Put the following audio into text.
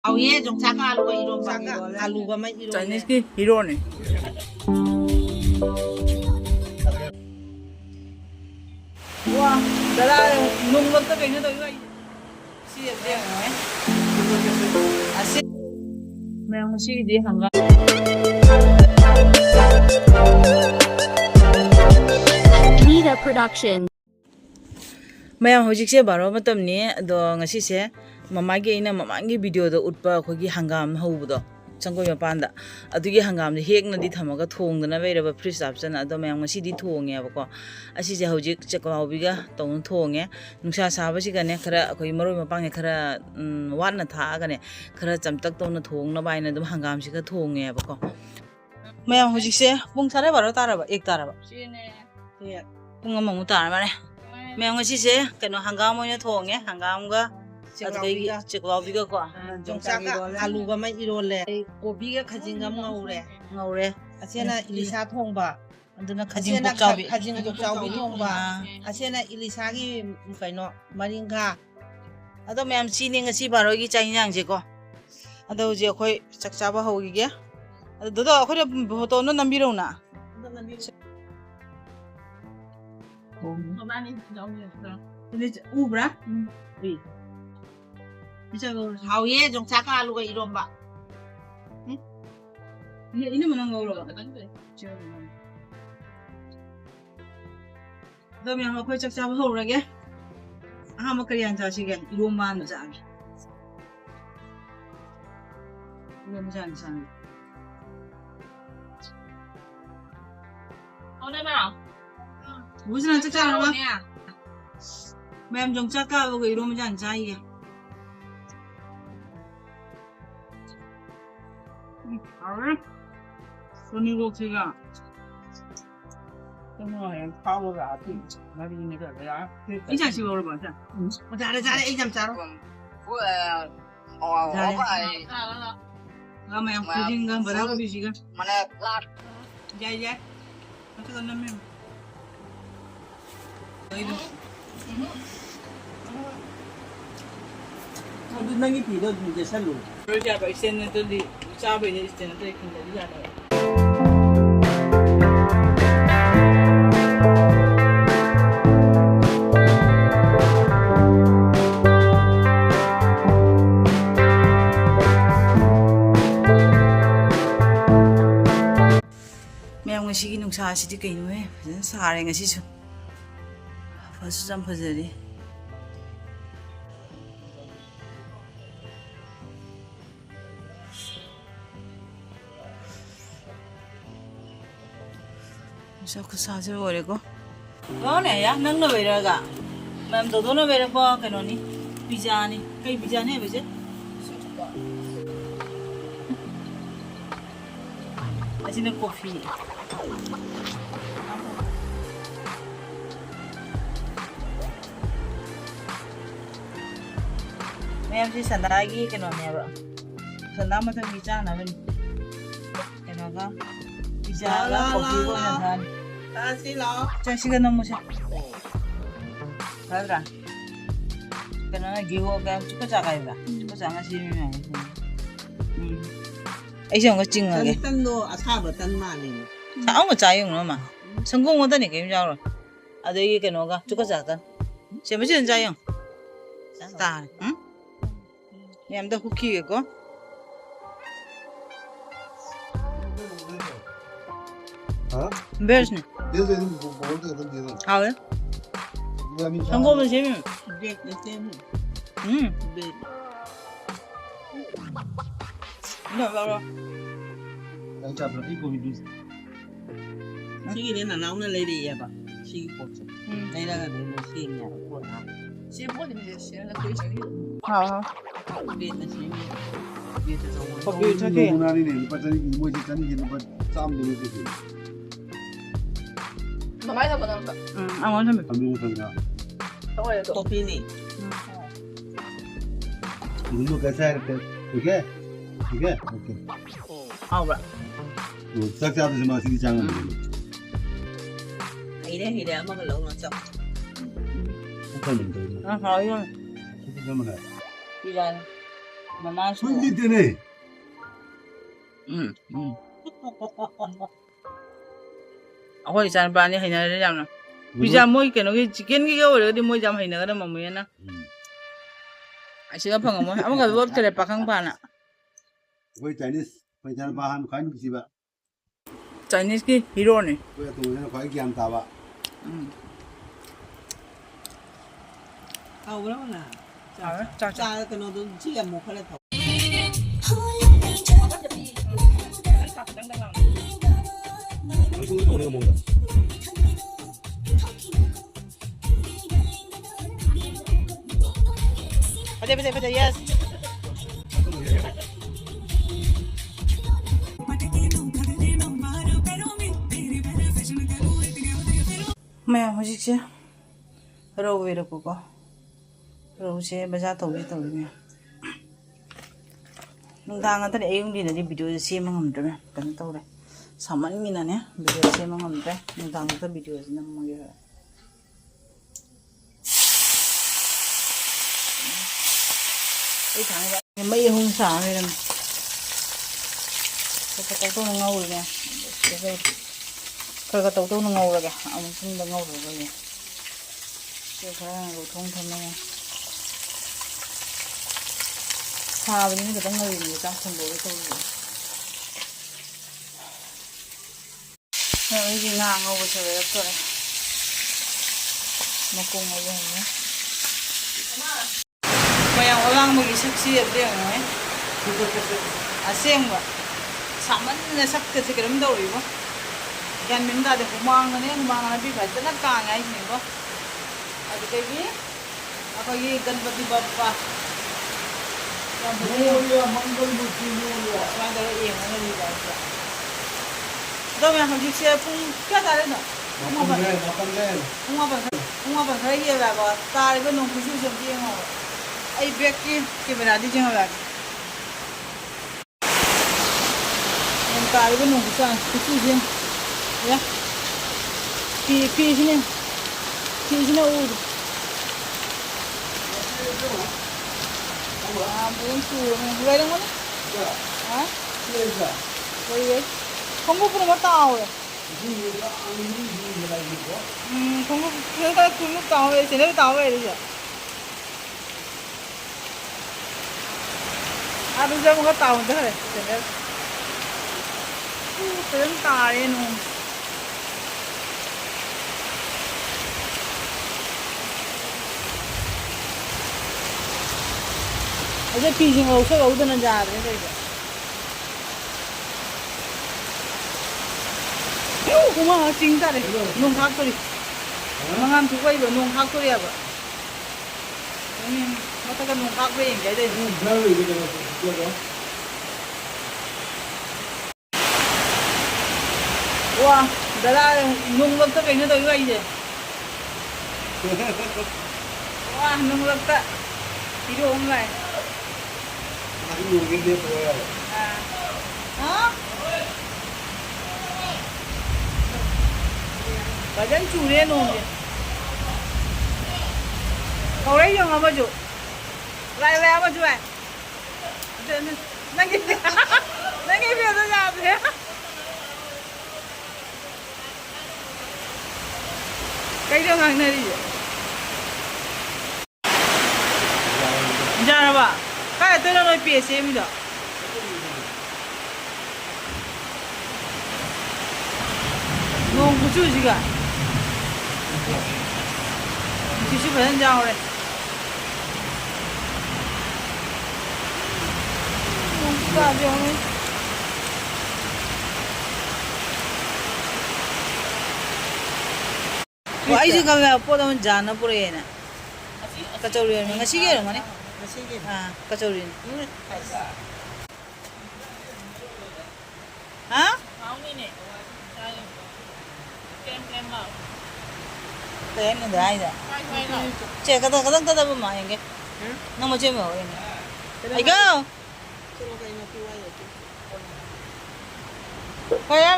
Auye jong chaka alu ga irom chaka alu ga mai irom Chinese ki hero ne. Wah, dala nung log ta kanya to yai. Si de hai. Asi मैं उसी दे हंगा Lida Production. मैं हजिसे बारो मतमनी अदो ngasiसे mamage ina mamangi video da utpa khogi hangam hobdo changoi mapanda adugi hangam de hekna di thamaga thongdana beiraba fridge apchana ado mayam ngasi di thonge bako asise hojik chakawbiga tong thonge nungsa sabasi gane khara khoi maroi mapange khara watna tha gane khara chamtak tona thongna baina dum hangam si ka thonge bako mayam hojikse pung sare baro taraba ek taraba sine pung amamu taraba ne mayam ngasise kano hangam oina thonge hangam ga chikawbiga ko jong chaka alu ga mai irom le kobi ga khajing gam ngaure asena ilisa thongba aduna khajing pok chawbi khajing pok chawbi thongba asena ilisa gi kaino maringka ado mayam chini ngasi baro gi chainang je ko ado je khoi chakchaba hogi ge ado dodo khoi photo no nambiro na ubra auye jong chaka alu ga irom ba ini menang ngolo do mayam khoi chakchaba hora ge aha ma kariyan cha shi ge iroma na ja gi iroma ja ni sang Oda ba? 무슨 안 찍잖아 봐. Ma'am 좀 짝까보고 이러면 안 자이게. 알아? 손이고 제가 정말 파워가 아주 마ring이가 내가 이장 씨 먹으러 봐. 자. 잘해 이점 자로 잘해. 아 mayam kucing berapa bisikan? mana lat Jai. Nanti kan namanya. Itu. aduh nangi pido di salur Kerja apa isen itu di cabai ni isen itu ikan jadi ada. Mayam ngasi ginung sa si di kaino jan sare ngasi su. Fasu jam fajari. Sao cứ sao chứ rồi cô? Có này á, nâng nó về rồi cả. Mà em đồ nó về rồi qua cái nó ní, pizza ní, cây pizza này vậy chứ? À chỉ là coffee. Em chỉ sản đai cái nó này vậy. Sản đai mà thằng pizza nào bên? Cái nó có pizza là coffee của nhà thân. ta xin lo 자, 시간 넘으셔. 가라. 그러나 기호가 축구 작아요. 축구 작아 시면. 이제 거 찡하게. tân 아사버 tân mà nè 아무 자용 넣어 마. 성공 못하니 게임 잡으러. 아, 여기 그 너가 축구 작아. 재밌는 자용. 다. 응? 냠다 후키고. हाँ 베르스네. दे दे बोलते हैं दे दो 아, 왜? यानी 성공은 재미. biết cái xem biết 이거 봐라. नहीं चाहता नहीं कोई भी chỉ đến là nóng nó lấy đi à bà chỉ bột đây là để nó xiên nhà của nó Xuyên bố thì mình xuyên là cưới chẳng hiểu. 아. biết là xiên biết là giống 커피 착해. मुनारी ने पता नहीं मुझे चंद ये बस शाम देने के लिए Mà máy tao còn 아, 완전 맵. हम लोग समझा đâu rồi cà phê này तुम लोग कैसा है ठीक है ठीक है ओके 아, 뭐야? तो सच आप से मासी चांग thì đấy mà cái lỗ nó chọc không cần mình 아, 아, 이건 तो क्या मना 이란. Mama so. 손 lid네. Ahoy chan pa ni haina re jam na. Pizza moi ke no ki chicken ki ga ore di moi jam haina ga mamu ya na. Asi ga phang mo. Ama ga lot kare pa khang pa na. कोई Chinese कोई Chinese बाहर खाई नहीं किसी बा Chinese ki hero ne. कोई तो उन्हें खाई क्या हमता बा Hầu lắm nè. Cha Cha cái nó chỉ là một hay là thầu. Betul yes. Mẹ hồi chứ rau về được cô rau sẽ bây giờ tàu đi nè nung thang anh ta để dùng đi là đi video xem mà ngầm rồi cần tàu đây sao mà như này nhé video xem mà ngầm đấy nung thang ta video sẽ nằm mọi người cái thằng này mấy hôm sáng này nè cái tàu nó ngầu rồi nè cái tàu nó ngầu rồi kìa ông cũng đã ngầu rồi nè cái rồi thông thông này xa bên những cái người người ta không đối tôi cái gì ngang ngầu rồi đấy rồi mà cùng ngầu rồi nhé mà yang orang mau isap sih ada yang mana asing ba sama ni sak ke sekarang dah ribu kan minta ada humang ni baca nak kang ay ni ba ada lagi apa ye Ganpati Bappa yang mulia mangal buti mulia ada yang mana ni baca dah yang hujung siapa pun kita ada na Uma ba khai ye ba ba tar ba nong khusu jam ti ngo ai back ki camera di jeng ba em tar ba nong khusu jeng ya pi sini u belum suruh ni bai dong mana ha bai không có pun ma tahu không có cái cũng nó tao về, nó tao về đi chứ. À bây giờ một tao nữa rồi, thế này, tên tao đi luôn. Bây giờ phi sinh ấu sao ấu tên nó già thế này vậy? Cũng mà chính ta đấy, nung khác thôi đi. Mà ngam chú quay vào nung khác thôi đi à vợ. Mà ta cần nung khác với cái đây. Wow, đó là nung lắm tất cả những thứ vậy gì. Wow, nung lắm tất. Tí đồ hôm nay. À. Hả? Badan curi nunggu. Kau lagi yang apa ju? Lai apa ju? Nanti biasa jadi ya. Kau yang ang nari. Jangan apa? Kau itu nak noi PSM itu. Nunggu cuci juga. Cuci badan jauh deh. Nunggu apa yang ni? Wah, ini kalau apa tu jangan pura na. Kacauan ni, ngasih ke mana? Nasi ke? Ah, kacauan. Hah? Mau ni. Kem mau. Kaya ni dah ada. Hai lah. Cek kadang apa mah yang ke? Nama cek mau ini. Ayo. Kaya